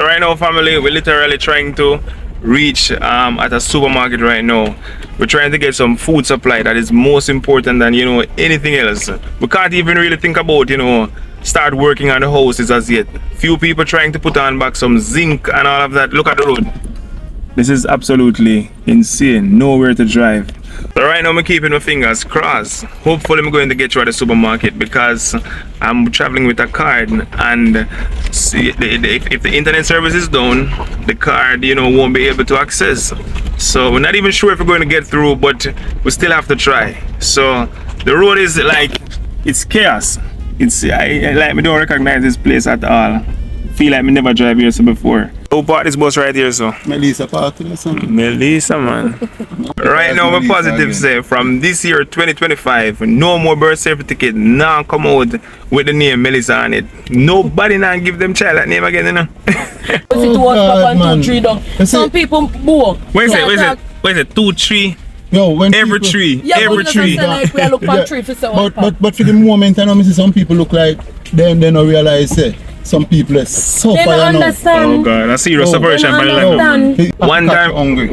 So right now, family, we're literally trying to reach at a supermarket right now. We're trying to get some food supply that is most important than, you know, anything else. We can't even really think about, you know, start working on the houses as yet. Few people trying to put on back some zinc and all of that. Look at the road. This is absolutely insane. Nowhere to drive. So right now I'm keeping my fingers crossed. Hopefully I'm going to get you at the supermarket because I'm traveling with a card, and see, if the internet service is down, the card, you know, won't be able to access. So we're not even sure if we're going to get through, but we still have to try. So the road is like, it's chaos. It's I like, me don't recognize this place at all. Feel like me never drive here so before. Who parked this bus right here, so? Melissa parked or something. Melissa, man. Right now, I'm positive say from this year 2025, no more birth certificate now come out with the name Melissa on it. Nobody now give them child that name again, you know. Some people book. Wait a second, 2, 3. Yo, when every people, tree, yeah, every tree. Like we look for tree for but for the moment, I know me see some people look like they don't realize say some people are suffer. They don't understand. Oh God, a serious separation from the life.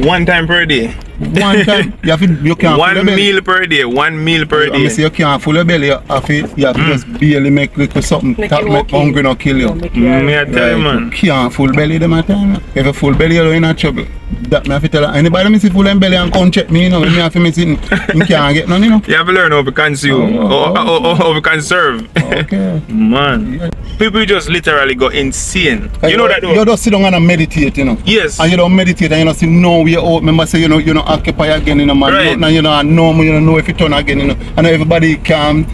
One time per day. One time, you can't one meal per day. 1 meal per day. I say you can't full of belly. You have to just barely make little something that make hungry not kill you. Me I tell you, man. You can't full belly them at time. If you full belly, you're in trouble. That me have to tell you. Anybody me see full belly and come check me, you know, me have to me sitting. You can't get none, you know. You have to learn how to consume, how to conserve. Okay. Man. Yeah. People just literally go insane. You know that though? You just sit down and meditate, you know. Yes. And you don't meditate and you don't see no way out. Remember say you know occupy again, you know, man. Right. Now you don't know if you turn again, you know. And everybody can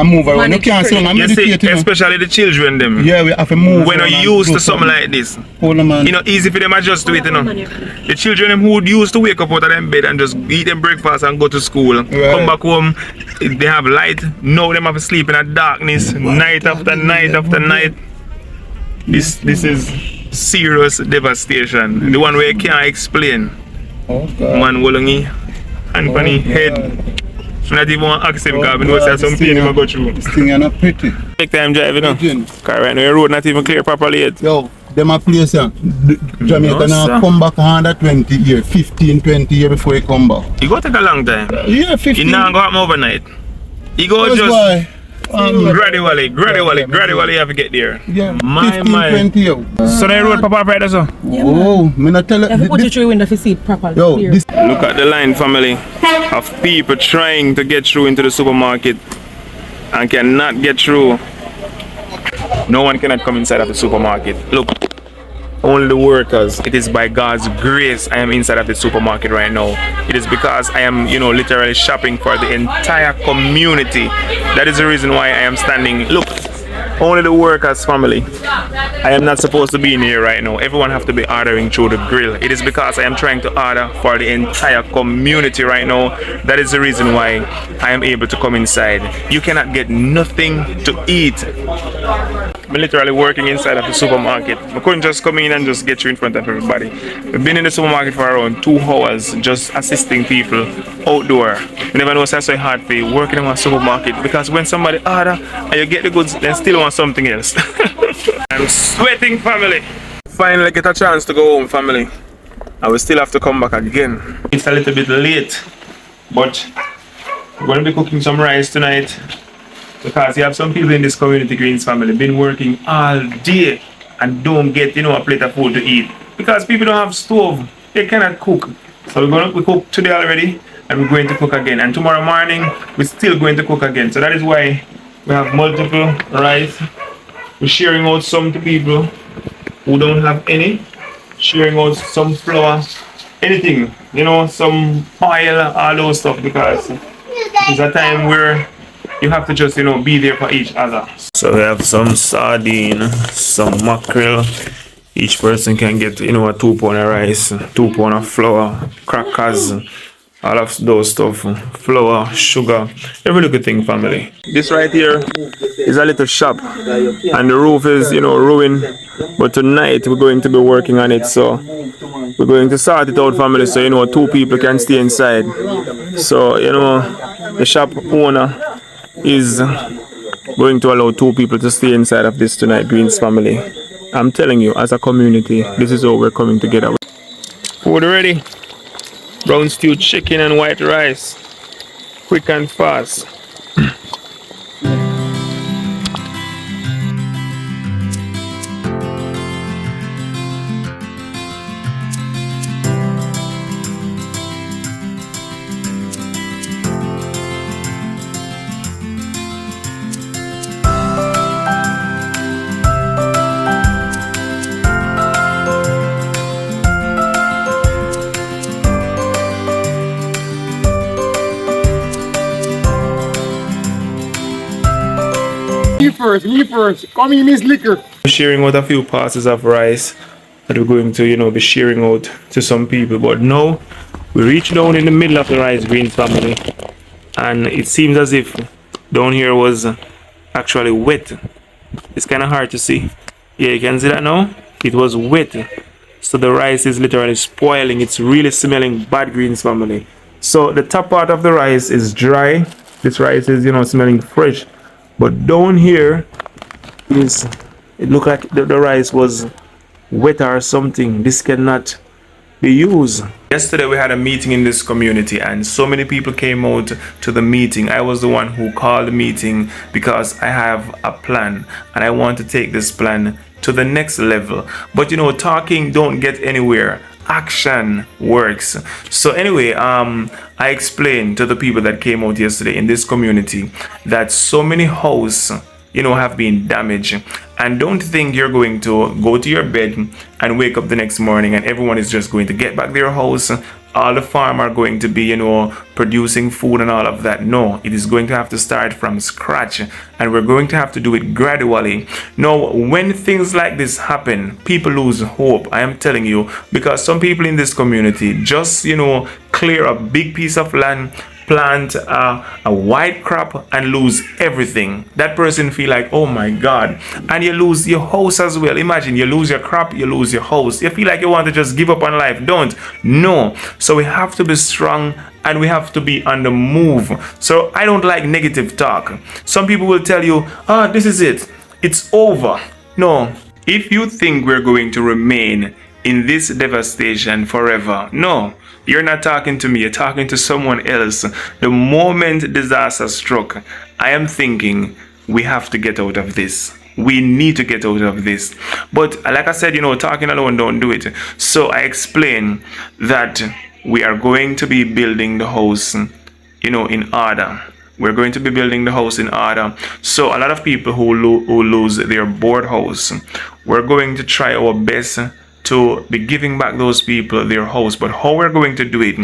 move around. You can't sit down and meditate, you know. Especially the children them. Yeah, we have to move. When you're used to something like this. Hold on, man. You know, easy for them adjust to it, you know. The children them who used to wake up out of them bed and just eat them breakfast and go to school. Right. Come back home, they have light. Now them have to sleep in a darkness, night after night after night. This is serious devastation. The one where you can't explain. Oh God. Man wolongi and funny head. Not even want to ask him because we know there's some pain he go through. This thing is not pretty. Take time driving, you know. Because right now your road not even clear properly yet. Yo, them a place Jamaica now come back 120 years, 15, 20 years before he come back. It go take a long time. Yeah, 15. It not go happen overnight. It go That's just why. gradually you have to get there. Yeah, 15, 20 years. So the road proper right so? Yeah, oh, me not tell you. You have to put it through window to see it properly. Yo, this. Look at the line, family, of people trying to get through into the supermarket and cannot get through. No one cannot come inside of the supermarket. Look, only the workers. It is by God's grace I am inside of the supermarket right now. It is because I am, you know, literally shopping for the entire community. That is the reason why I am standing. Look, only the workers, family. I am not supposed to be in here right now. Everyone have to be ordering through the grill. It is because I am trying to order for the entire community right now. That is the reason why I am able to come inside. You cannot get nothing to eat. I'm literally working inside of the supermarket. I couldn't just come in and just get you in front of everybody. We've been in the supermarket for around 2 hours just assisting people outdoor. You never know it's so hard for you working in a supermarket because when somebody order and you get the goods, then still want something else. I'm sweating, family. Finally get a chance to go home, family. I will still have to come back again. It's a little bit late, but we're going to be cooking some rice tonight. Because you have some people in this community greens family been working all day and don't get, you know, a plate of food to eat because people don't have stove, they cannot cook. So we cook today already and we're going to cook again, and tomorrow morning we're still going to cook again. So that is why we have multiple rice. We're sharing out some to people who don't have any, sharing out some flour, anything, you know, some oil, all those stuff, because it's a time where you have to just, you know, be there for each other. So we have some sardine, some mackerel. Each person can get, you know, a 2 pound of rice, 2 pound of flour, crackers, all of those stuff, flour, sugar, every little thing, family. This right here is a little shop and the roof is, you know, ruined, but tonight we're going to be working on it, so we're going to sort it out, family, so, you know, 2 people can stay inside. So, you know, the shop owner is going to allow 2 people to stay inside of this tonight, Greens family. I'm telling you, as a community, this is how we're coming together. Food ready. Brown stew chicken and white rice. Quick and fast. Me first. Come in, Miss Liquor. Sharing out a few parcels of rice that we're going to, be sharing out to some people. But now we reach down in the middle of the rice greens family, and it seems as if down here was actually wet. It's kind of hard to see. Yeah, you can see that now. It was wet, so the rice is literally spoiling. It's really smelling bad, greens family. So the top part of the rice is dry. This rice is smelling fresh. But down here it looked like the rice was wet or something. This cannot be used. Yesterday we had a meeting in this community and so many people came out to the meeting. I was the one who called the meeting because I have a plan and I want to take this plan to the next level. But talking don't get anywhere. Action works. So anyway, I explained to the people that came out yesterday in this community that so many houses have been damaged, and don't think you're going to go to your bed and wake up the next morning and everyone is just going to get back their house. All the farm are going to be producing food and all of that. No, it is going to have to start from scratch, and we're going to have to do it gradually. Now when things like this happen, people lose hope, I am telling you, because some people in this community just clear a big piece of land, plant a white crop and lose everything. That person feel like, oh my God, and you lose your house as well. Imagine you lose your crop, you lose your house. You feel like you want to just give up on life. Don't. No. So we have to be strong and we have to be on the move. So I don't like negative talk. Some people will tell you, this is it, it's over. No. If you think we're going to remain in this devastation forever, no. You're not talking to me, you're talking to someone else. The moment disaster struck, I am thinking we have to get out of this. We need to get out of this. But like I said, talking alone don't do it. So I explain that we are going to be building the house, in order. We're going to be building the house in order. So a lot of people who lose their board house, we're going to try our best to be giving back those people their house. But how we're going to do it,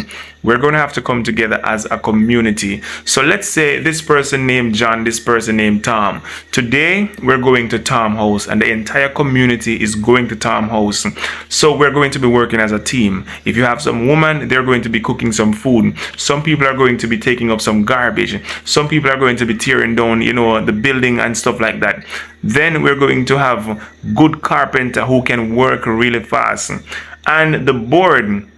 we're going to have to come together as a community. So let's say this person named John, this person named Tom. Today we're going to Tom house and the entire community is going to Tom house. So we're going to be working as a team. If you have some woman, they're going to be cooking some food. Some people are going to be taking up some garbage. Some people are going to be tearing down the building and stuff like that. Then we're going to have good carpenter who can work really fast, and the board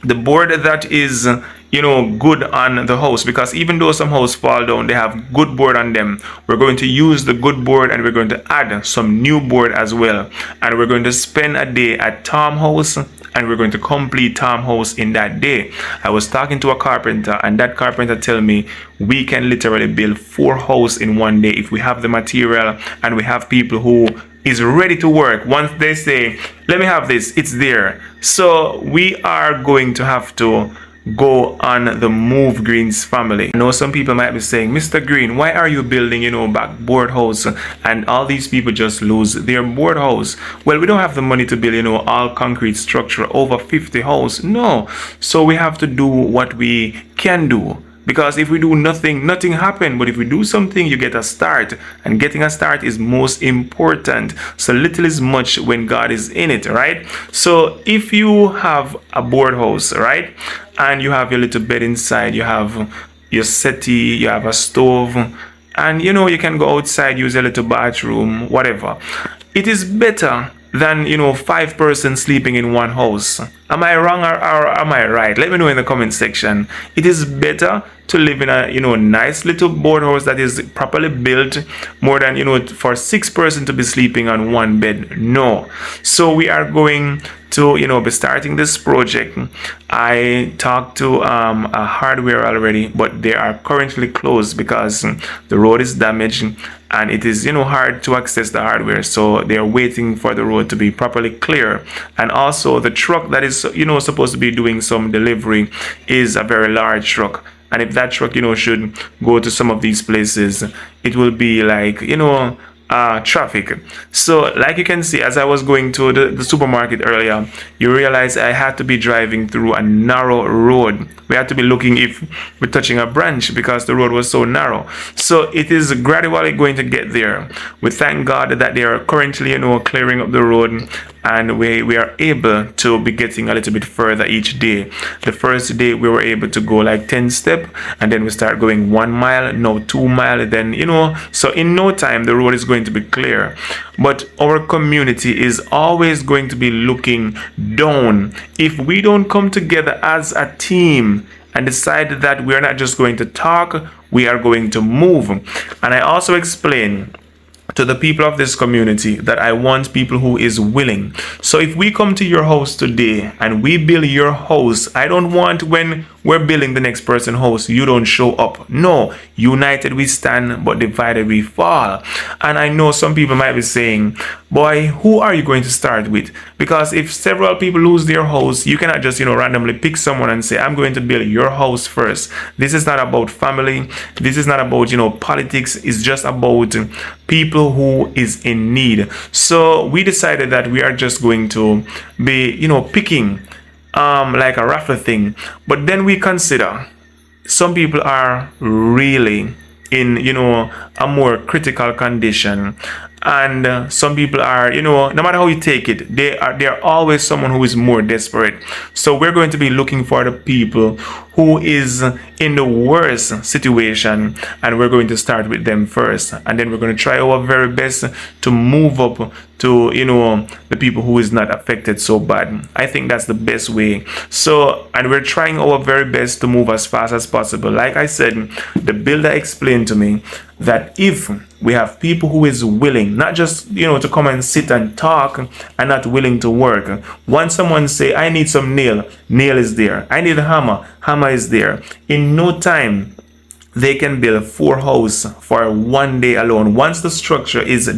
that is good on the house, because even though some house fall down, they have good board on them. We're going to use the good board and we're going to add some new board as well, and we're going to spend a day at Tom house and we're going to complete Tom house in that day. I was talking to a carpenter and that carpenter tell me we can literally build 4 houses in one day if we have the material and we have people who is ready to work. Once they say, let me have this, it's there. So we are going to have to go on the move, Greens family. I know some people might be saying, Mr. Green, why are you building back board house and all these people just lose their board house? Well, we don't have the money to build all concrete structure over 50 house. No. So we have to do what we can do. Because if we do nothing happen. But if we do something, you get a start. And getting a start is most important. So little is much when God is in it, right? So if you have a board house, right? And you have your little bed inside, you have your settee, you have a stove, and you can go outside, use a little bathroom, whatever. It is better than 5 persons sleeping in one house. Am I wrong, or am I right? Let me know in the comment section. It is better to live in a nice little board house that is properly built, more than for 6 persons to be sleeping on one bed. No. So we are going to be starting this project. I talked to a hardware already, but they are currently closed because the road is damaged and it is hard to access the hardware, so they are waiting for the road to be properly clear. And also the truck that is supposed to be doing some delivery is a very large truck, and if that truck should go to some of these places, it will be like traffic. So like you can see, as I was going to the supermarket earlier, you realize I had to be driving through a narrow road. We had to be looking if we're touching a branch because the road was so narrow. So it is gradually going to get there. We thank God that they are currently clearing up the road, and we are able to be getting a little bit further each day. The first day we were able to go like 10 steps, and then we start going 1 mile, now 2 miles, then so in no time the road is going to be clear. But our community is always going to be looking down if we don't come together as a team and decide that we are not just going to talk, we are going to move. And I also explain to the people of this community that I want people who is willing. So if we come to your house today and we build your house, I don't want when we're building the next person's house, you don't show up. No, united we stand, but divided we fall. And I know some people might be saying, boy, who are you going to start with? Because if several people lose their house, you cannot just randomly pick someone and say, I'm going to build your house first. This is not about family. This is not about politics. It's just about people who is in need. So we decided that we are just going to be picking like a raffle thing. But then we consider some people are really in a more critical condition, and some people are no matter how you take it, they are always someone who is more desperate. So we're going to be looking for the people who is in the worst situation, and we're going to start with them first, and then we're going to try our very best to move up to the people who is not affected so bad. I think that's the best way. So, and we're trying our very best to move as fast as possible. Like I said, the builder explained to me that if we have people who is willing, not just to come and sit and talk and not willing to work. Once someone say, I need some nail is there. I need a hammer is there. In no time they can build 4 houses for 1 day alone. Once the structure is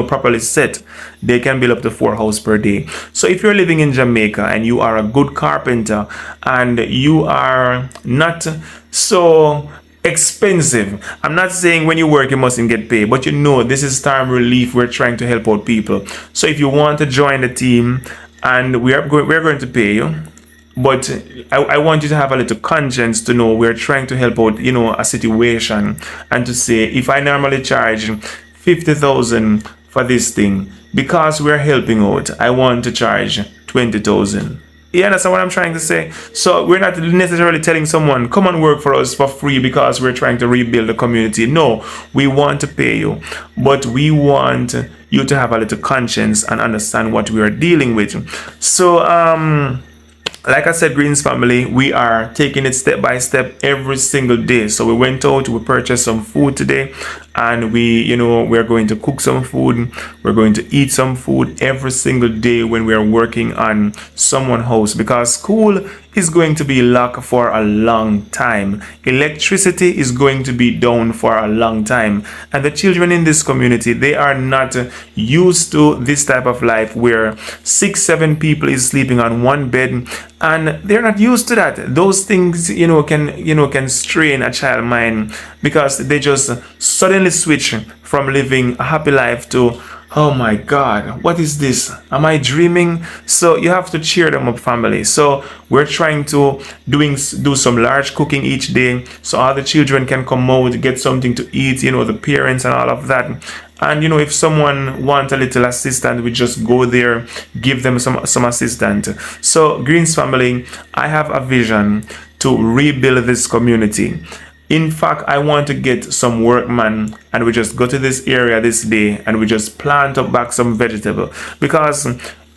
properly set, they can build up to 4 houses per day. So if you're living in Jamaica and you are a good carpenter and you are not so expensive, I'm not saying when you work you mustn't get paid, but this is time relief. We're trying to help out people. So if you want to join the team, and we're going to pay you, but I want you to have a little conscience to know we're trying to help out a situation, and to say, if I normally charge 50,000 for this thing, because we're helping out, I want to charge 20,000. You understand what I'm trying to say? So we're not necessarily telling someone, come and work for us for free because we're trying to rebuild the community. No, we want to pay you, but we want you to have a little conscience and understand what we are dealing with. So like I said, Greens family, we are taking it step by step every single day. So we went out, we purchased some food today, and we're going to cook some food. We're going to eat some food every single day when we are working on someone's house, because school is going to be locked for a long time. Electricity is going to be down for a long time. And the children in this community, they are not used to this type of life where 6-7 people is sleeping on one bed, and they're not used to that. Those things, can strain a child mind, because they just suddenly switch from living a happy life to, oh my God, what is this? Am I dreaming? So you have to cheer them up, family. So we're trying to do some large cooking each day, so all the children can come out, get something to eat, the parents and all of that. And if someone wants a little assistant, we just go there, give them some assistance. So Greens family, I have a vision to rebuild this community. In fact, I want to get some workman and we just go to this area this day and we just plant up back some vegetable, because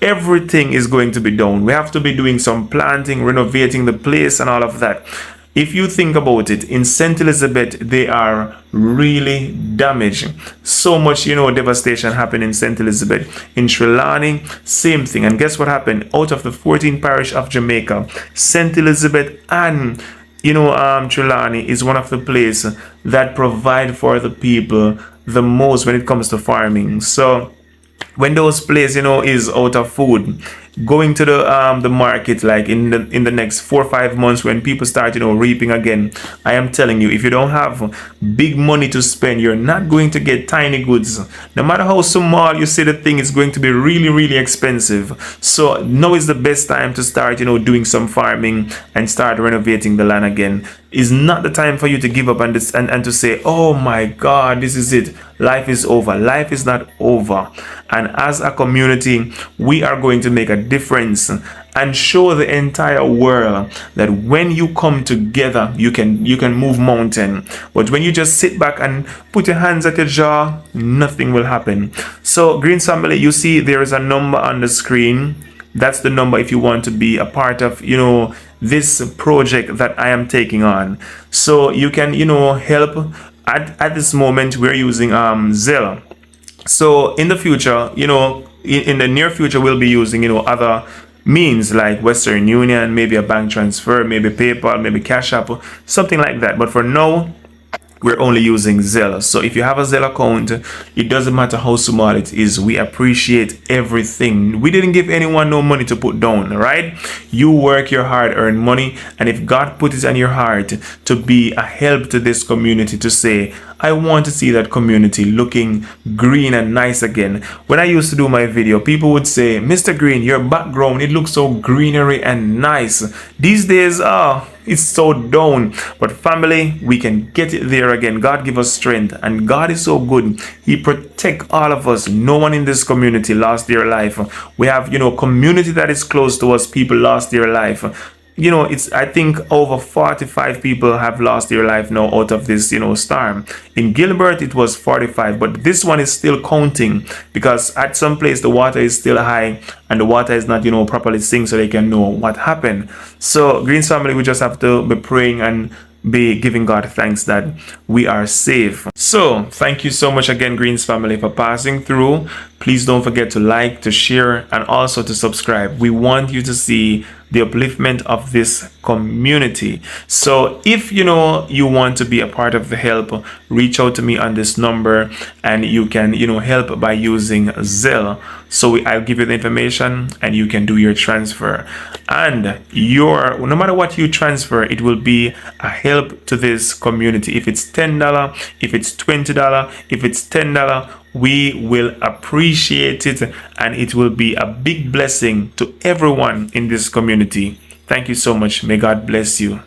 everything is going to be done. We have to be doing some planting, renovating the place and all of that. If you think about it, in St. Elizabeth, they are really damaged. So much, devastation happened in St. Elizabeth. In Trelawney, same thing. And guess what happened? Out of the 14 parish of Jamaica, St. Elizabeth and Trelawney is one of the places that provide for the people the most when it comes to farming. So when those places, is out of food, going to the market, like in the next 4 or 5 months when people start reaping again, I am telling you, if you don't have big money to spend, you're not going to get tiny goods. No matter how small you say the thing, is going to be really, really expensive. So now is the best time to start doing some farming and start renovating the land again. Is not the time for you to give up and to say, oh my God, this is it, life is over. Life is not over. And as a community, we are going to make a difference and show the entire world that when you come together, you can move mountain. But when you just sit back and put your hands at your jaw, nothing will happen. So Greens family, you see there is a number on the screen. That's the number if you want to be a part of this project that I am taking on. So you can help. At this moment we're using Zelle. So in the future, in the near future, we'll be using other means like Western Union, maybe a bank transfer, maybe PayPal, maybe Cash App, something like that. But for now, we're only using Zelle. So if you have a Zelle account, it doesn't matter how small it is. We appreciate everything. We didn't give anyone no money to put down, right? You work your hard earned money, and if God put it on your heart to be a help to this community, to say, I want to see that community looking green and nice again. When I used to do my video, people would say, Mr. Green, your background, it looks so greenery and nice. These days, it's so down. But family, we can get it there again. God give us strength, and God is so good. He protect all of us. No one in this community lost their life. We have community that is close to us, people lost their life. I think over 45 people have lost their life now out of this storm. In Gilbert it was 45, but this one is still counting, because at some place the water is still high and the water is not properly synced so they can know what happened. So Greens family, we just have to be praying and be giving God thanks that we are safe. So thank you so much again, Greens family, for passing through. Please don't forget to like, to share, and also to subscribe. We want you to see the upliftment of this community. So if you want to be a part of the help, reach out to me on this number, and you can help by using Zelle. So I'll give you the information and you can do your transfer, and no matter what you transfer, it will be a help to this community. If it's $10, if it's $20, if it's $10, we will appreciate it, and it will be a big blessing to everyone in this community. Thank you so much. May God bless you.